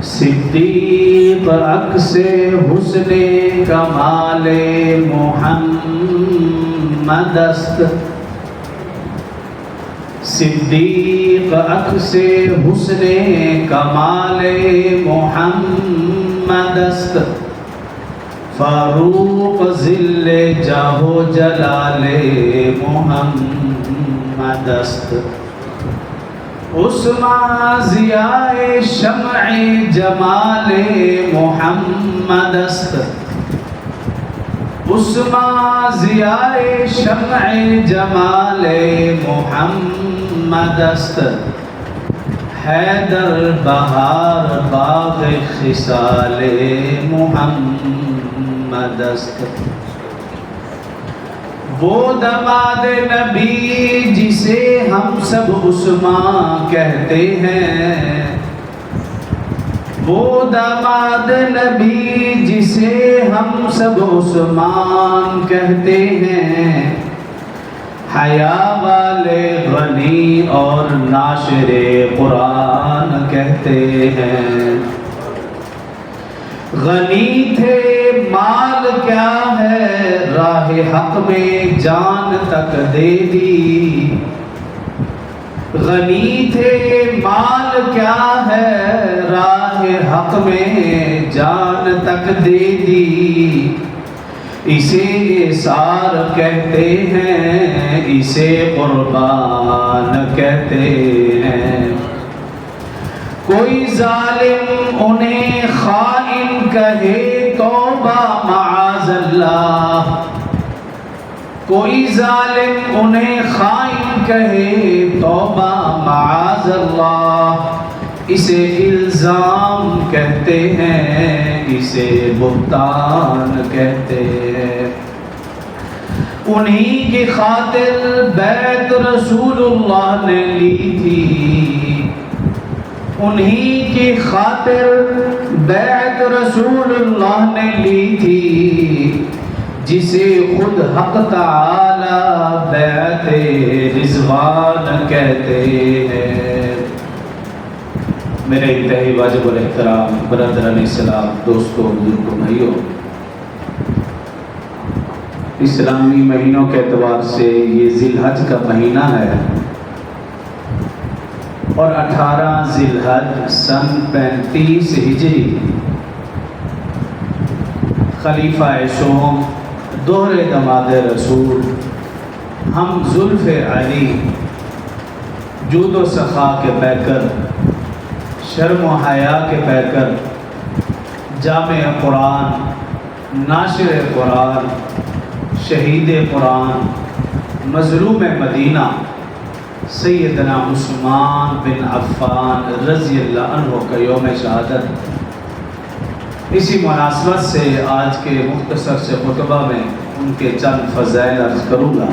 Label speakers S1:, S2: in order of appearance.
S1: صدیق عکس حسن کمال محمد است، صدیق عکس حسن کمال محمد است، فاروق ذل جاہ و جلال محمد است، عثمان ضیاء شمع جمال محمد است، عثمان ضیاء شمع جمال محمد است، حیدر بہار باغ خصال محمد است، وہ دماد نبی جسے ہم سب عثمان کہتے ہیں، وہ دماد نبی جسے ہم سب عثمان کہتے ہیں، حیا والے غنی اور ناشر قرآن کہتے ہیں، غنی تھے مال کیا ہے راہ حق میں جان تک دے دی، غنی تھے مال کیا ہے راہ حق میں جان تک دے دی، اسے اثار کہتے ہیں اسے قربان کہتے ہیں، کوئی ظالم انہیں خائن کہے توبہ معاذ اللہ، کوئی ظالم انہیں خائن کہے توبہ معاذ اللہ، اسے الزام کہتے ہیں اسے بہتان کہتے ہیں، انہی کی خاطر بیعت رسول اللہ نے لی تھی، انہی کی خاطر بیعت رسول اللہ نے لی تھی، جسے خود حق تعالی بیعت رضوان کہتے ہیں۔ میرے انتہائی واجب الاحترام برادران اسلام، دوستوں، بزرگوں، بھائیوں، اسلامی مہینوں کے اعتبار سے یہ ذی الحج کا مہینہ ہے، اور 18 ذی الحج سن 35 ہجری، خلیفہ شوم دوہرے دماد رسول، ہم زلف علی، جود و سخا کے پیکر، شرم و حیا کے پیکر، جامع قرآن، ناشر قرآن، شہید قرآن، مظلوم مدینہ سیدنا عثمان بن عفان رضی اللہ عنہ کا یوم شہادت، اسی مناسبت سے آج کے مختصر سے خطبہ میں ان کے چند فضائل عرض کروں گا۔